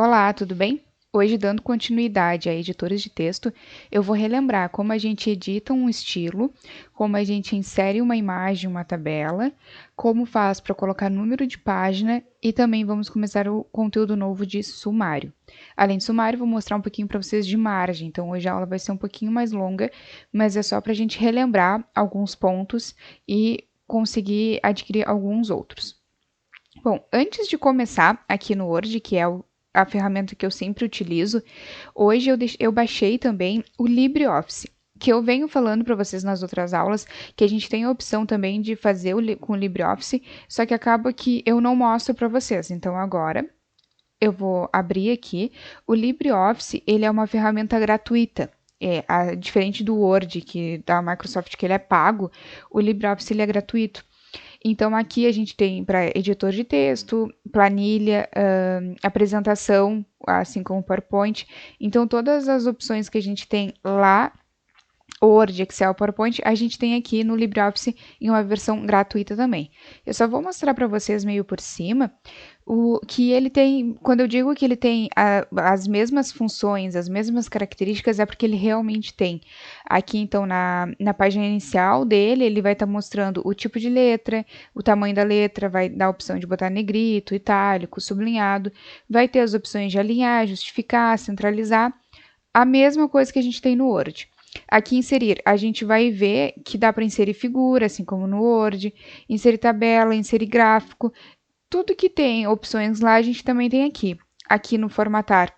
Olá, tudo bem? Hoje, dando continuidade a editores de texto, eu vou relembrar como a gente edita um estilo, como a gente insere uma imagem em uma tabela, como faz para colocar número de página e também vamos começar o conteúdo novo de sumário. Além de sumário, vou mostrar um pouquinho para vocês de margem, então hoje a aula vai ser um pouquinho mais longa, mas é só para a gente relembrar alguns pontos e conseguir adquirir alguns outros. Bom, antes de começar aqui no Word, que é a ferramenta que eu sempre utilizo, hoje eu baixei também o LibreOffice, que eu venho falando para vocês nas outras aulas, que a gente tem a opção também de fazer com o LibreOffice, só que acaba que eu não mostro para vocês. Então agora eu vou abrir aqui. O LibreOffice, ele é uma ferramenta gratuita. Diferente do Word, que da Microsoft, que ele é pago, o LibreOffice ele é gratuito. Então, aqui a gente tem para editor de texto, planilha, apresentação, assim como PowerPoint. Então, todas as opções que a gente tem lá, Word, Excel, PowerPoint, a gente tem aqui no LibreOffice em uma versão gratuita também. Eu só vou mostrar para vocês meio por cima o que ele tem. Quando eu digo que ele tem as mesmas funções, as mesmas características, é porque ele realmente tem. Aqui, então, na página inicial dele, ele vai estar mostrando o tipo de letra, o tamanho da letra, vai dar a opção de botar negrito, itálico, sublinhado, vai ter as opções de alinhar, justificar, centralizar, a mesma coisa que a gente tem no Word. Aqui inserir, a gente vai ver que dá para inserir figura, assim como no Word, inserir tabela, inserir gráfico, tudo que tem opções lá a gente também tem aqui. Aqui no formatar,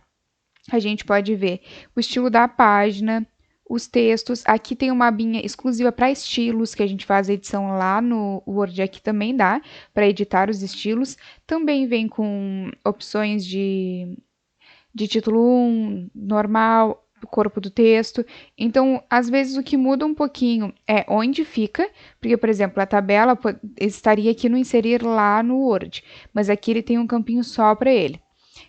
a gente pode ver o estilo da página, os textos. Aqui tem uma abinha exclusiva para estilos, que a gente faz a edição lá no Word, aqui também dá para editar os estilos. Também vem com opções de título 1, normal, corpo do texto. Então, às vezes o que muda um pouquinho é onde fica, porque, por exemplo, a tabela estaria aqui no inserir lá no Word, mas aqui ele tem um campinho só para ele.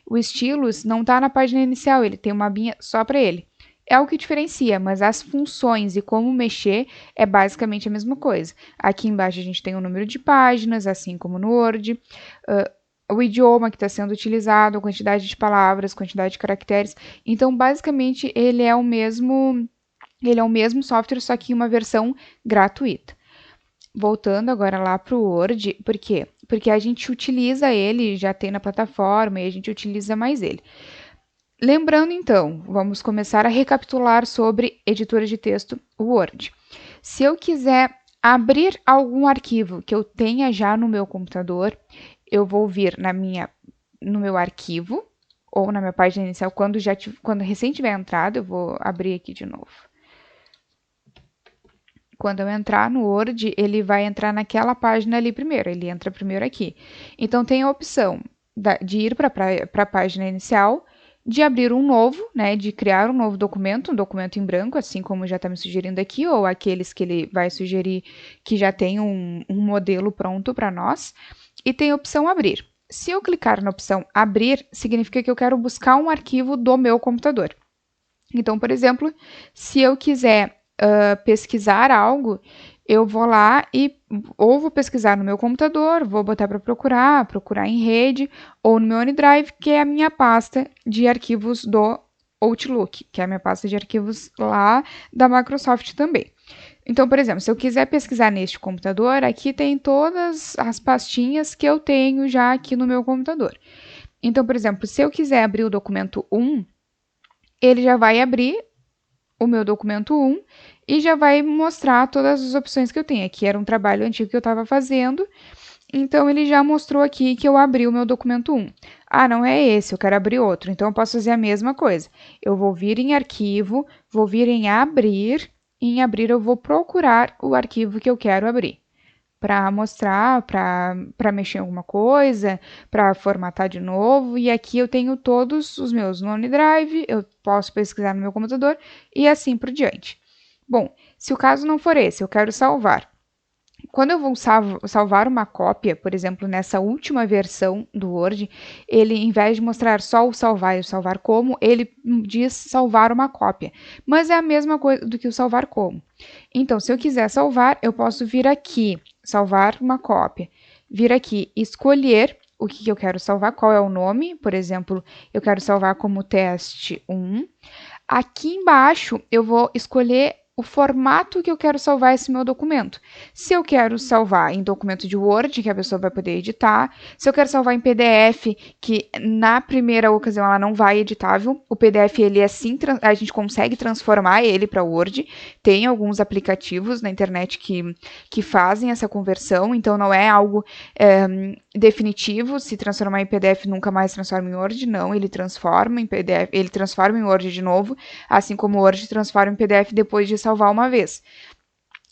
O estilos não está na página inicial, ele tem uma abinha só para ele. É o que diferencia, mas as funções e como mexer é basicamente a mesma coisa. Aqui embaixo a gente tem o número de páginas, assim como no Word, o idioma que está sendo utilizado, a quantidade de palavras, quantidade de caracteres. Então, basicamente, ele é o mesmo software, só que em uma versão gratuita. Voltando agora lá para o Word, por quê? Porque a gente utiliza ele, já tem na plataforma, e a gente utiliza mais ele. Lembrando, então, vamos começar a recapitular sobre editores de texto Word. Se eu quiser abrir algum arquivo que eu tenha já no meu computador, eu vou vir no meu arquivo, ou na minha página inicial, quando recém tiver entrado, eu vou abrir aqui de novo. Quando eu entrar no Word, ele vai entrar naquela página ali primeiro, ele entra primeiro aqui. Então, tem a opção de ir para a página inicial, de abrir um novo, né, de criar um novo documento, um documento em branco, assim como já está me sugerindo aqui, ou aqueles que ele vai sugerir que já tem um modelo pronto para nós. E tem a opção abrir. Se eu clicar na opção abrir, significa que eu quero buscar um arquivo do meu computador. Então, por exemplo, se eu quiser pesquisar algo, eu vou lá e ou vou pesquisar no meu computador, vou botar para procurar em rede, ou no meu OneDrive, que é a minha pasta de arquivos do Outlook, que é a minha pasta de arquivos lá da Microsoft também. Então, por exemplo, se eu quiser pesquisar neste computador, aqui tem todas as pastinhas que eu tenho já aqui no meu computador. Então, por exemplo, se eu quiser abrir o documento 1, ele já vai abrir o meu documento 1 e já vai mostrar todas as opções que eu tenho. Aqui era um trabalho antigo que eu estava fazendo, então ele já mostrou aqui que eu abri o meu documento 1. Ah, não é esse, eu quero abrir outro. Então eu posso fazer a mesma coisa. Eu vou vir em arquivo, vou vir em abrir, e em abrir eu vou procurar o arquivo que eu quero abrir. Para mostrar, para mexer em alguma coisa, para formatar de novo. E aqui eu tenho todos os meus no OneDrive, eu posso pesquisar no meu computador e assim por diante. Bom, se o caso não for esse, eu quero salvar. Quando eu vou salvar uma cópia, por exemplo, nessa última versão do Word, ele, em vez de mostrar só o salvar e o salvar como, ele diz salvar uma cópia. Mas é a mesma coisa do que o salvar como. Então, se eu quiser salvar, eu posso vir aqui, salvar uma cópia. Vir aqui, escolher o que eu quero salvar, qual é o nome. Por exemplo, eu quero salvar como teste 1. Aqui embaixo, eu vou escolher o formato que eu quero salvar esse meu documento. Se eu quero salvar em documento de Word, que a pessoa vai poder editar. Se eu quero salvar em PDF, que na primeira ocasião ela não vai editável. O PDF, ele é assim, a gente consegue transformar ele para Word. Tem alguns aplicativos na internet que fazem essa conversão, então não é algo definitivo. Se transformar em PDF, nunca mais transforma em Word. Não, ele transforma em PDF, ele transforma em Word de novo, assim como o Word transforma em PDF depois de salvar uma vez,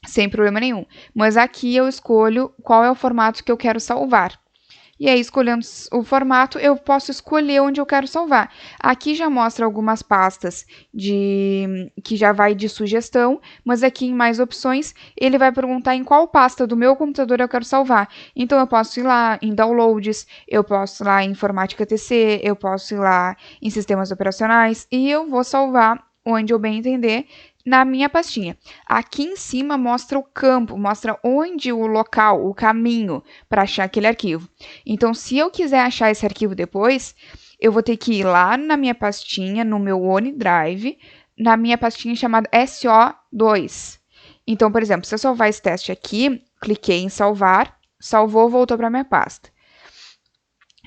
sem problema nenhum. Mas aqui eu escolho qual é o formato que eu quero salvar. E aí, escolhendo o formato, eu posso escolher onde eu quero salvar. Aqui já mostra algumas pastas que já vai de sugestão, mas aqui em mais opções, ele vai perguntar em qual pasta do meu computador eu quero salvar. Então, eu posso ir lá em Downloads, eu posso ir lá em Informática TC, eu posso ir lá em Sistemas Operacionais, e eu vou salvar onde eu bem entender, na minha pastinha. Aqui em cima mostra o campo, mostra onde o local, o caminho para achar aquele arquivo. Então, se eu quiser achar esse arquivo depois, eu vou ter que ir lá na minha pastinha, no meu OneDrive, na minha pastinha chamada SO2. Então, por exemplo, se eu salvar esse teste aqui, cliquei em salvar, salvou, voltou para minha pasta.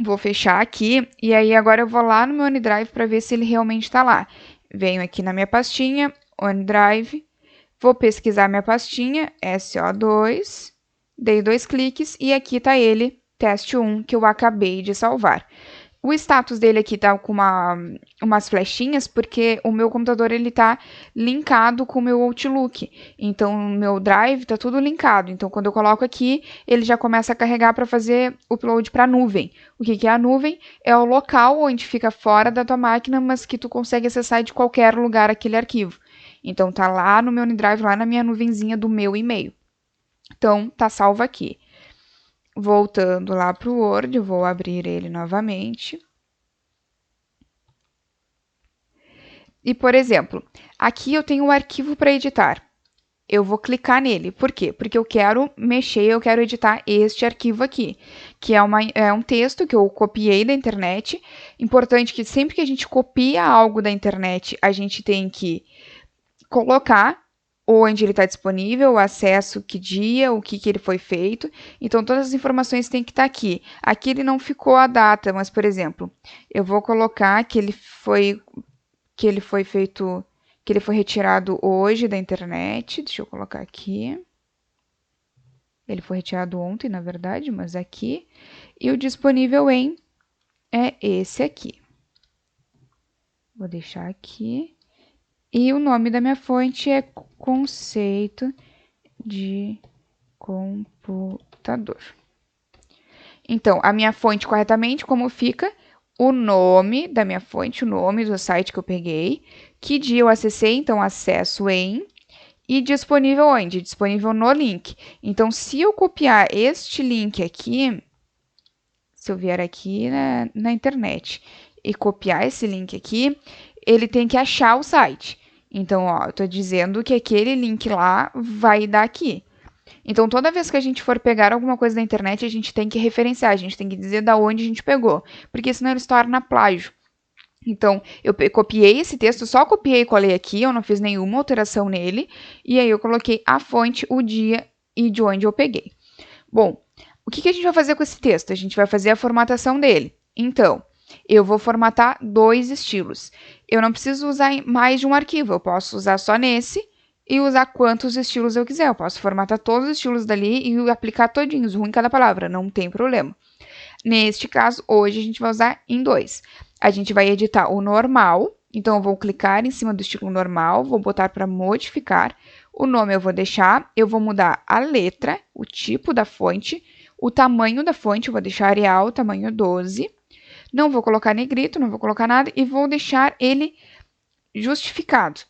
Vou fechar aqui e aí agora eu vou lá no meu OneDrive para ver se ele realmente está lá. Venho aqui na minha pastinha, OneDrive, vou pesquisar minha pastinha, SO2, dei 2 cliques e aqui está ele, teste 1, que eu acabei de salvar. O status dele aqui tá com umas flechinhas, porque o meu computador ele tá linkado com o meu Outlook. Então, o meu Drive tá tudo linkado. Então, quando eu coloco aqui, ele já começa a carregar para fazer upload para a nuvem. O que é a nuvem? É o local onde fica fora da tua máquina, mas que tu consegue acessar de qualquer lugar aquele arquivo. Então, tá lá no meu OneDrive, lá na minha nuvenzinha do meu e-mail. Então, tá salvo aqui. Voltando lá para o Word, eu vou abrir ele novamente. E, por exemplo, aqui eu tenho um arquivo para editar. Eu vou clicar nele. Por quê? Porque eu quero mexer, eu quero editar este arquivo aqui, que é um texto que eu copiei da internet. Importante que sempre que a gente copia algo da internet, a gente tem que colocar onde ele está disponível, o acesso, que dia, o que ele foi feito. Então, todas as informações têm que estar aqui. Aqui ele não ficou a data, mas, por exemplo, eu vou colocar que ele foi feito, que ele foi retirado hoje da internet. Deixa eu colocar aqui. Ele foi retirado ontem, na verdade, mas aqui. E o disponível em é esse aqui. Vou deixar aqui. E o nome da minha fonte é conceito de computador. Então, a minha fonte corretamente, como fica? O nome da minha fonte, o nome do site que eu peguei, que dia eu acessei, então acesso em, e disponível onde? Disponível no link. Então, se eu copiar este link aqui, se eu vier aqui na internet e copiar esse link aqui, ele tem que achar o site. Então, ó, eu estou dizendo que aquele link lá vai dar aqui. Então, toda vez que a gente for pegar alguma coisa da internet, a gente tem que referenciar, a gente tem que dizer da onde a gente pegou, porque senão ele se torna plágio. Então, eu copiei esse texto, só copiei e colei aqui, eu não fiz nenhuma alteração nele, e aí eu coloquei a fonte, o dia e de onde eu peguei. Bom, o que a gente vai fazer com esse texto? A gente vai fazer a formatação dele. Então, eu vou formatar 2 estilos. Eu não preciso usar mais de um arquivo, eu posso usar só nesse e usar quantos estilos eu quiser. Eu posso formatar todos os estilos dali e aplicar todinhos, um em cada palavra, não tem problema. Neste caso, hoje a gente vai usar em 2. A gente vai editar o normal, então eu vou clicar em cima do estilo normal, vou botar para modificar. O nome eu vou deixar, eu vou mudar a letra, o tipo da fonte, o tamanho da fonte, eu vou deixar Arial, tamanho 12. Não vou colocar negrito, não vou colocar nada e vou deixar ele justificado.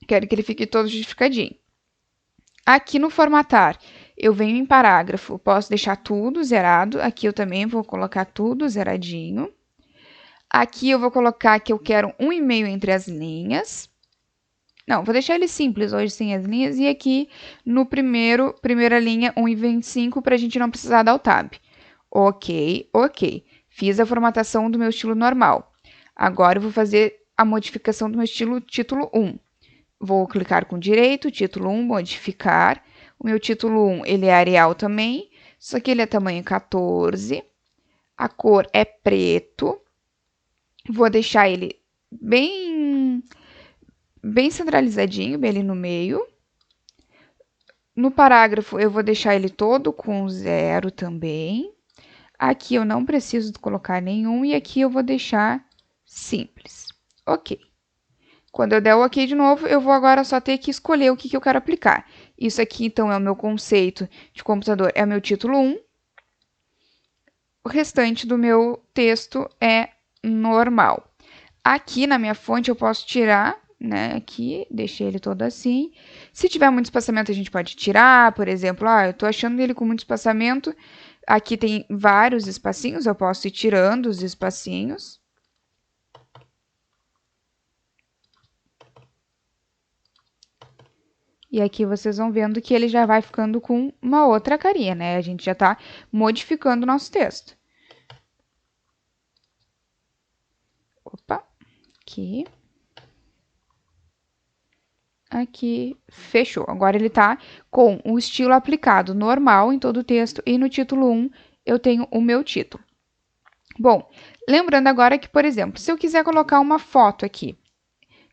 Quero que ele fique todo justificadinho. Aqui no formatar, eu venho em parágrafo, posso deixar tudo zerado. Aqui eu também vou colocar tudo zeradinho. Aqui eu vou colocar que eu quero um e-mail entre as linhas. Não, vou deixar ele simples hoje sem as linhas. E aqui no primeira linha, 1,25, para a gente não precisar dar o tab. Ok, ok. Fiz a formatação do meu estilo normal. Agora eu vou fazer a modificação do meu estilo título 1. Vou clicar com direito, título 1, modificar. O meu título 1, ele é Arial também, só que ele é tamanho 14. A cor é preto. Vou deixar ele bem centralizadinho, bem ali no meio. No parágrafo, eu vou deixar ele todo com 0 também. Aqui eu não preciso colocar nenhum e aqui eu vou deixar simples. Ok. Quando eu der o ok de novo, eu vou agora só ter que escolher o que eu quero aplicar. Isso aqui, então, é o meu conceito de computador, é o meu título 1. O restante do meu texto é normal. Aqui na minha fonte eu posso tirar, né? Aqui, deixei ele todo assim. Se tiver muito espaçamento, a gente pode tirar, por exemplo, eu tô achando ele com muito espaçamento. Aqui tem vários espacinhos, eu posso ir tirando os espacinhos. E aqui vocês vão vendo que ele já vai ficando com uma outra carinha, né? A gente já tá modificando o nosso texto. Opa, aqui. Aqui, fechou. Agora ele tá com o estilo aplicado normal em todo o texto e no título 1 eu tenho o meu título. Bom, lembrando agora que, por exemplo, se eu quiser colocar uma foto aqui,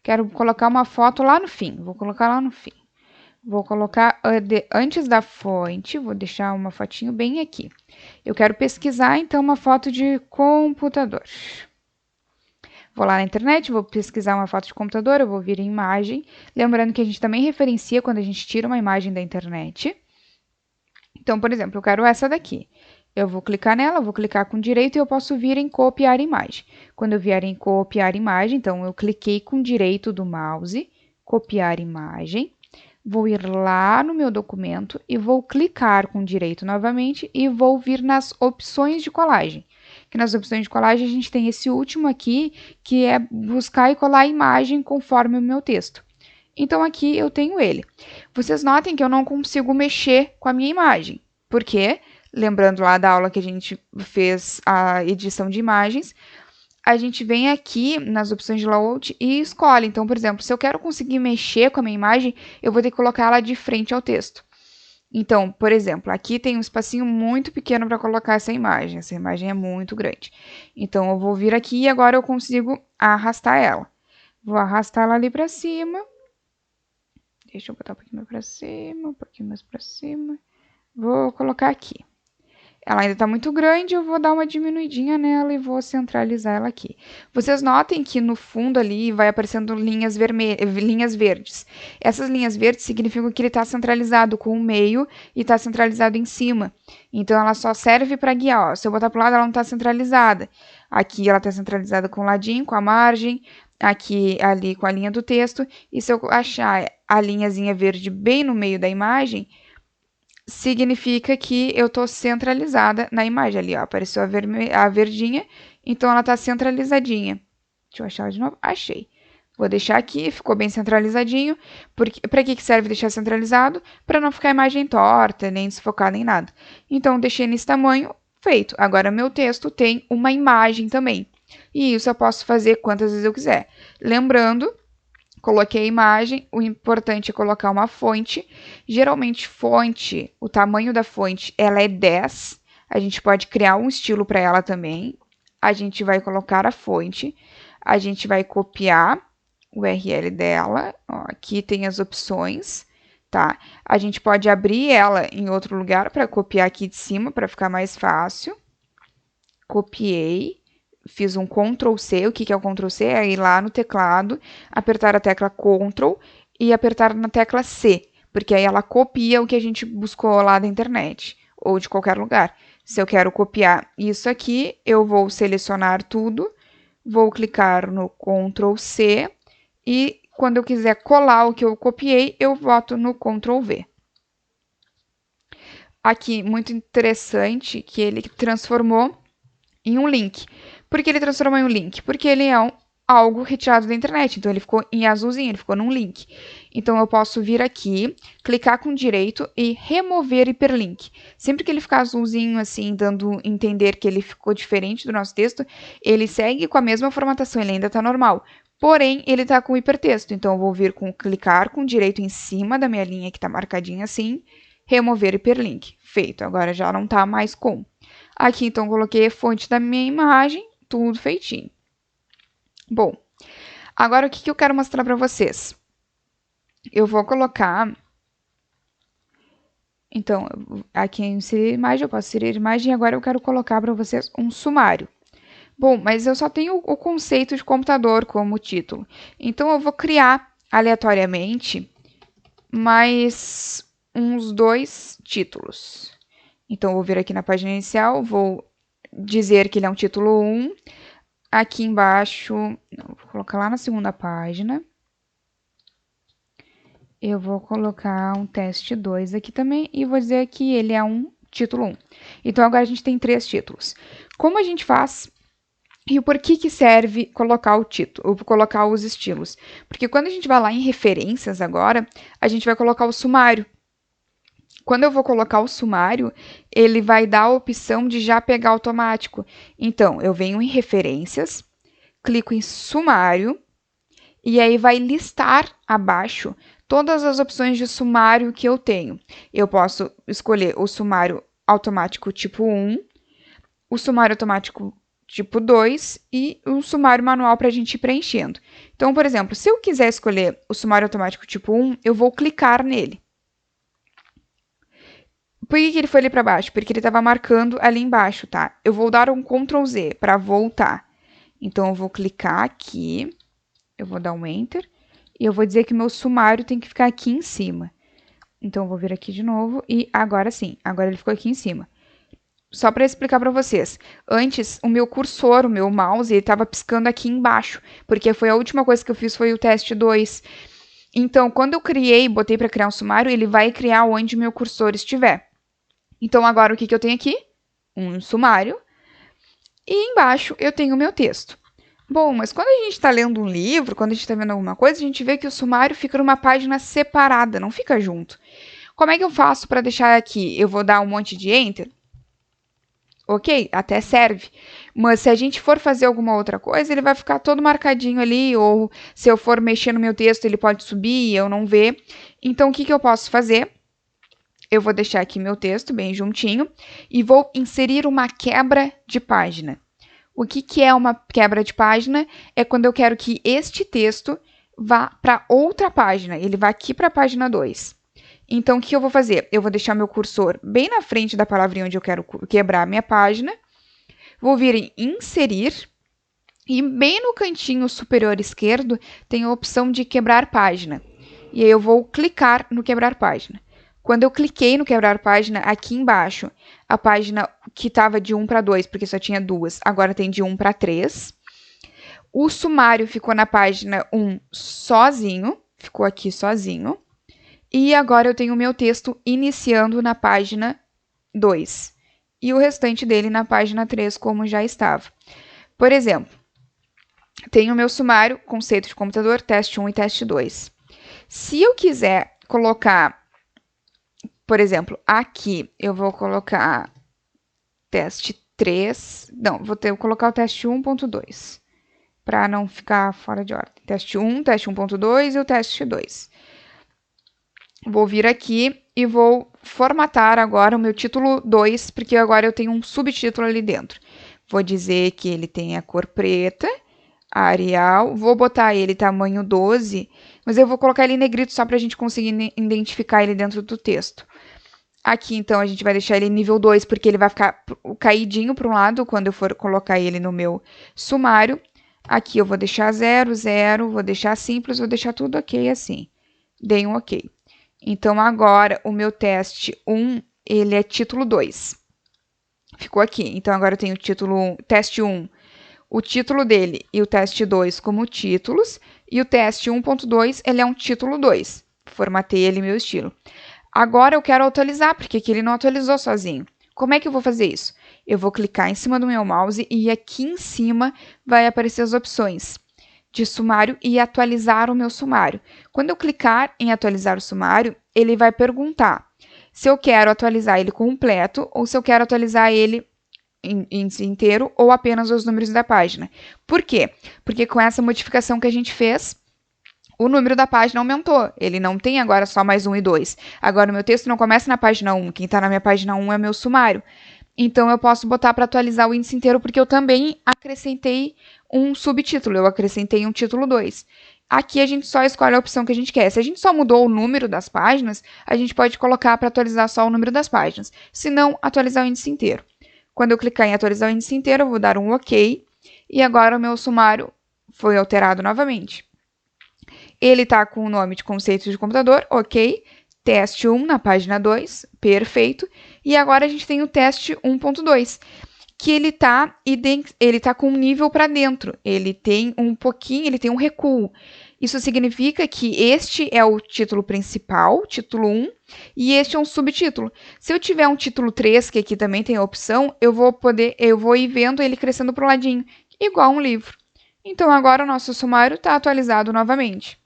quero colocar uma foto lá no fim, vou colocar lá no fim. Vou colocar antes da fonte, vou deixar uma fotinho bem aqui. Eu quero pesquisar, então, uma foto de computador. Vou lá na internet, vou pesquisar uma foto de computador, eu vou vir em imagem. Lembrando que a gente também referencia quando a gente tira uma imagem da internet. Então, por exemplo, eu quero essa daqui. Eu vou clicar nela, vou clicar com direito e eu posso vir em copiar imagem. Quando eu vier em copiar imagem, então eu cliquei com direito do mouse, copiar imagem. Vou ir lá no meu documento e vou clicar com direito novamente e vou vir nas opções de colagem. Que nas opções de colagem a gente tem esse último aqui, que é buscar e colar a imagem conforme o meu texto. Então aqui eu tenho ele. Vocês notem que eu não consigo mexer com a minha imagem. Por quê? Lembrando lá da aula que a gente fez a edição de imagens, a gente vem aqui nas opções de layout e escolhe. Então, por exemplo, se eu quero conseguir mexer com a minha imagem, eu vou ter que colocar ela de frente ao texto. Então, por exemplo, aqui tem um espacinho muito pequeno para colocar essa imagem. Essa imagem é muito grande. Então, eu vou vir aqui e agora eu consigo arrastar ela. Vou arrastar ela ali para cima. Deixa eu botar um pouquinho mais para cima, um pouquinho mais para cima. Vou colocar aqui. Ela ainda está muito grande, eu vou dar uma diminuidinha nela e vou centralizar ela aqui. Vocês notem que no fundo ali vai aparecendo linhas verdes. Essas linhas verdes significam que ele está centralizado com o meio e está centralizado em cima. Então, ela só serve para guiar. Ó. Se eu botar para o lado, ela não está centralizada. Aqui ela está centralizada com o ladinho, com a margem. Aqui, ali, com a linha do texto. E se eu achar a linhazinha verde bem no meio da imagem, significa que eu estou centralizada na imagem. Ali, ó, apareceu a verdinha, então ela está centralizadinha. Deixa eu achar ela de novo. Achei. Vou deixar aqui, ficou bem centralizadinho. Para que serve deixar centralizado? Para não ficar a imagem torta, nem desfocada, nem nada. Então, deixei nesse tamanho, feito. Agora, meu texto tem uma imagem também. E isso eu posso fazer quantas vezes eu quiser. Lembrando, coloquei a imagem, o importante é colocar uma fonte. Geralmente, fonte, o tamanho da fonte, ela é 10. A gente pode criar um estilo para ela também. A gente vai colocar a fonte, a gente vai copiar o URL dela. Ó, aqui tem as opções, tá? A gente pode abrir ela em outro lugar para copiar aqui de cima, para ficar mais fácil. Copiei. Fiz um Ctrl C. O que é o Ctrl C? É ir lá no teclado, apertar a tecla Ctrl e apertar na tecla C, porque aí ela copia o que a gente buscou lá da internet ou de qualquer lugar. Se eu quero copiar isso aqui, eu vou selecionar tudo, vou clicar no Ctrl C e quando eu quiser colar o que eu copiei, eu boto no Ctrl V. Aqui, muito interessante que ele transformou em um link. Por que ele transformou em um link? Porque ele é algo retirado da internet. Então, ele ficou em azulzinho, ele ficou num link. Então, eu posso vir aqui, clicar com direito e remover hiperlink. Sempre que ele ficar azulzinho, assim, dando a entender que ele ficou diferente do nosso texto, ele segue com a mesma formatação, ele ainda está normal. Porém, ele está com hipertexto. Então, eu vou vir clicar com direito em cima da minha linha que está marcadinha assim, remover hiperlink. Feito. Agora já não está mais com. Aqui, então, coloquei a fonte da minha imagem, tudo feitinho. Bom, agora o que eu quero mostrar para vocês? Eu vou colocar... Então, aqui em inserir imagem, eu posso inserir imagem, e agora eu quero colocar para vocês um sumário. Bom, mas eu só tenho o conceito de computador como título. Então, eu vou criar aleatoriamente mais uns 2 títulos. Então, eu vou vir aqui na página inicial, vou dizer que ele é um título 1. Aqui embaixo, vou colocar lá na segunda página. Eu vou colocar um teste 2 aqui também e vou dizer que ele é um título 1. Então, agora a gente tem 3 títulos. Como a gente faz e o porquê que serve colocar o título, ou colocar os estilos? Porque quando a gente vai lá em referências agora, a gente vai colocar o sumário. Quando eu vou colocar o sumário, ele vai dar a opção de já pegar automático. Então, eu venho em referências, clico em sumário, e aí vai listar abaixo todas as opções de sumário que eu tenho. Eu posso escolher o sumário automático tipo 1, o sumário automático tipo 2 e o sumário manual para a gente ir preenchendo. Então, por exemplo, se eu quiser escolher o sumário automático tipo 1, eu vou clicar nele. Por que ele foi ali para baixo? Porque ele estava marcando ali embaixo, tá? Eu vou dar um Ctrl Z para voltar. Então, eu vou clicar aqui, eu vou dar um Enter, e eu vou dizer que o meu sumário tem que ficar aqui em cima. Então, eu vou vir aqui de novo, e agora sim, agora ele ficou aqui em cima. Só para explicar para vocês, antes o meu cursor, o meu mouse, ele estava piscando aqui embaixo, porque foi a última coisa que eu fiz, foi o teste 2. Então, quando eu botei para criar um sumário, ele vai criar onde meu cursor estiver. Então, agora o que eu tenho aqui? Um sumário. E embaixo eu tenho o meu texto. Bom, mas quando a gente está lendo um livro, quando a gente está vendo alguma coisa, a gente vê que o sumário fica numa página separada, não fica junto. Como é que eu faço para deixar aqui? Eu vou dar um monte de Enter? Ok, até serve. Mas se a gente for fazer alguma outra coisa, ele vai ficar todo marcadinho ali, ou se eu for mexer no meu texto, ele pode subir e eu não ver. Então, o que eu posso fazer? Eu vou deixar aqui meu texto bem juntinho e vou inserir uma quebra de página. O que é uma quebra de página? É quando eu quero que este texto vá para outra página, ele vá aqui para a página 2. Então, o que eu vou fazer? Eu vou deixar meu cursor bem na frente da palavrinha onde eu quero quebrar a minha página, vou vir em inserir e bem no cantinho superior esquerdo tem a opção de quebrar página. E aí eu vou clicar no quebrar página. Quando eu cliquei no quebrar página, aqui embaixo, a página que estava de 1 para 2, porque só tinha 2, agora tem de 1 para 3. O sumário ficou na página 1 sozinho, ficou aqui sozinho. E agora eu tenho o meu texto iniciando na página 2. E o restante dele na página 3, como já estava. Por exemplo, tenho o meu sumário, conceito de computador, teste 1 e teste 2. Se eu quiser colocar... Por exemplo, aqui eu vou colocar teste 3. Não, vou colocar o teste 1.2. Para não ficar fora de ordem. Teste 1, teste 1.2 e o teste 2. Vou vir aqui e vou formatar agora o meu título 2, porque agora eu tenho um subtítulo ali dentro. Vou dizer que ele tem a cor preta, Arial. Vou botar ele tamanho 12, mas eu vou colocar ele em negrito só para a gente conseguir identificar ele dentro do texto. Aqui, então, a gente vai deixar ele nível 2, porque ele vai ficar caidinho para um lado quando eu for colocar ele no meu sumário. Aqui eu vou deixar 0, 0, vou deixar simples, vou deixar tudo ok assim. Dei um ok. Então, agora, o meu teste 1, ele é título 2. Ficou aqui. Então, agora eu tenho o título 1, teste 1, o título dele e o teste 2 como títulos. E o teste 1.2, ele é um título 2. Formatei ele meu estilo. Agora eu quero atualizar, porque aqui ele não atualizou sozinho. Como é que eu vou fazer isso? Eu vou clicar em cima do meu mouse e aqui em cima vai aparecer as opções. de sumário e atualizar o meu sumário. Quando eu clicar em atualizar o sumário, ele vai perguntar se eu quero atualizar ele completo ou se eu quero atualizar ele inteiro ou apenas os números da página. Por quê? Porque com essa modificação que a gente fez, o número da página aumentou. Ele não tem agora só mais 1 e 2. Agora o meu texto não começa na página 1. Quem está na minha página 1 é meu sumário. Então eu posso botar para atualizar o índice inteiro porque eu também acrescentei um subtítulo. Eu acrescentei um título 2. Aqui a gente só escolhe a opção que a gente quer. Se a gente só mudou o número das páginas, a gente pode colocar para atualizar só o número das páginas. Se não, atualizar o índice inteiro. Quando eu clicar em atualizar o índice inteiro, eu vou dar um OK. E agora o meu sumário foi alterado novamente. Ele está com o nome de conceito de computador, OK. Teste 1 na página 2, perfeito. E agora a gente tem o teste 1.2, que ele tá com um nível para dentro. Ele tem um recuo. Isso significa que este é o título principal, título 1, e este é um subtítulo. Se eu tiver um título 3, que aqui também tem a opção, eu vou ir vendo ele crescendo para o ladinho, igual um livro. Então agora o nosso sumário está atualizado novamente.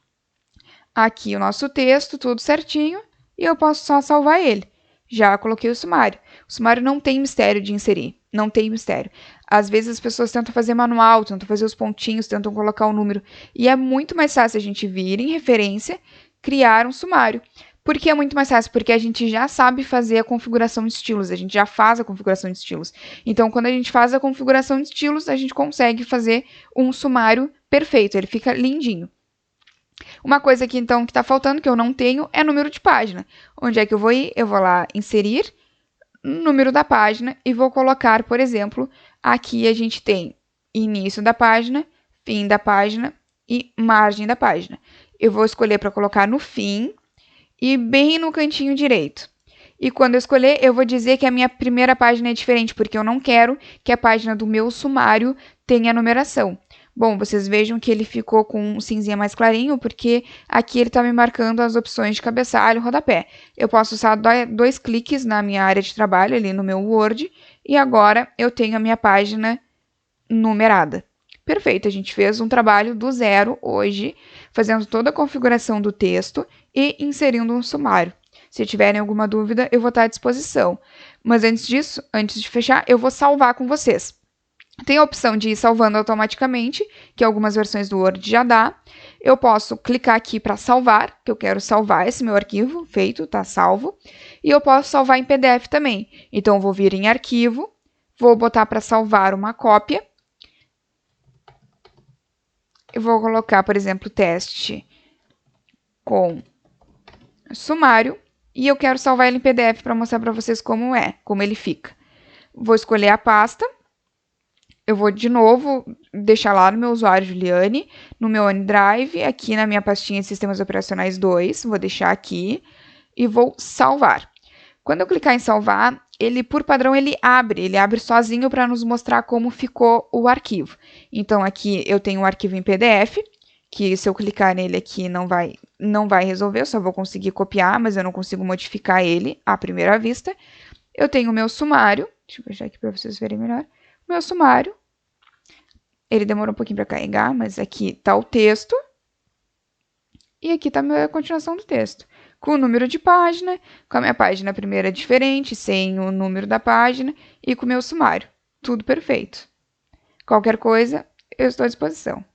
Aqui o nosso texto, tudo certinho, e eu posso só salvar ele. Já coloquei o sumário. O sumário não tem mistério de inserir, não tem mistério. Às vezes as pessoas tentam fazer manual, tentam fazer os pontinhos, tentam colocar o número, e é muito mais fácil a gente vir em referência, criar um sumário. Por que é muito mais fácil? Porque a gente já sabe fazer a configuração de estilos, a gente já faz a configuração de estilos. Então, quando a gente faz a configuração de estilos, a gente consegue fazer um sumário perfeito, ele fica lindinho. Uma coisa aqui, então, que está faltando, que eu não tenho, é número de página. Onde é que eu vou ir? Eu vou lá, inserir, número da página, e vou colocar, por exemplo, aqui a gente tem início da página, fim da página e margem da página. Eu vou escolher para colocar no fim e bem no cantinho direito. E quando eu escolher, eu vou dizer que a minha primeira página é diferente, porque eu não quero que a página do meu sumário tenha numeração. Bom, vocês vejam que ele ficou com um cinzinha mais clarinho, porque aqui ele está me marcando as opções de cabeçalho e rodapé. Eu posso usar 2 cliques na minha área de trabalho, ali no meu Word, e agora eu tenho a minha página numerada. Perfeito, a gente fez um trabalho do zero hoje, fazendo toda a configuração do texto e inserindo um sumário. Se tiverem alguma dúvida, eu vou estar à disposição. Mas antes disso, antes de fechar, eu vou salvar com vocês. Tem a opção de ir salvando automaticamente, que algumas versões do Word já dá. Eu posso clicar aqui para salvar, que eu quero salvar esse meu arquivo, feito, está salvo. E eu posso salvar em PDF também. Então, eu vou vir em arquivo, vou botar para salvar uma cópia. Eu vou colocar, por exemplo, teste com sumário. E eu quero salvar ele em PDF para mostrar para vocês como ele fica. Vou escolher a pasta. Eu vou, de novo, deixar lá no meu usuário Juliane, no meu OneDrive, aqui na minha pastinha de Sistemas Operacionais 2, vou deixar aqui e vou salvar. Quando eu clicar em salvar, ele, por padrão, ele abre sozinho para nos mostrar como ficou o arquivo. Então, aqui eu tenho um arquivo em PDF, que se eu clicar nele aqui não vai resolver, eu só vou conseguir copiar, mas eu não consigo modificar ele à primeira vista. Eu tenho o meu sumário, deixa eu fechar aqui para vocês verem melhor. Meu sumário, ele demorou um pouquinho para carregar, mas aqui está o texto e aqui está a continuação do texto. Com o número de página, com a minha página primeira diferente, sem o número da página e com o meu sumário. Tudo perfeito. Qualquer coisa, eu estou à disposição.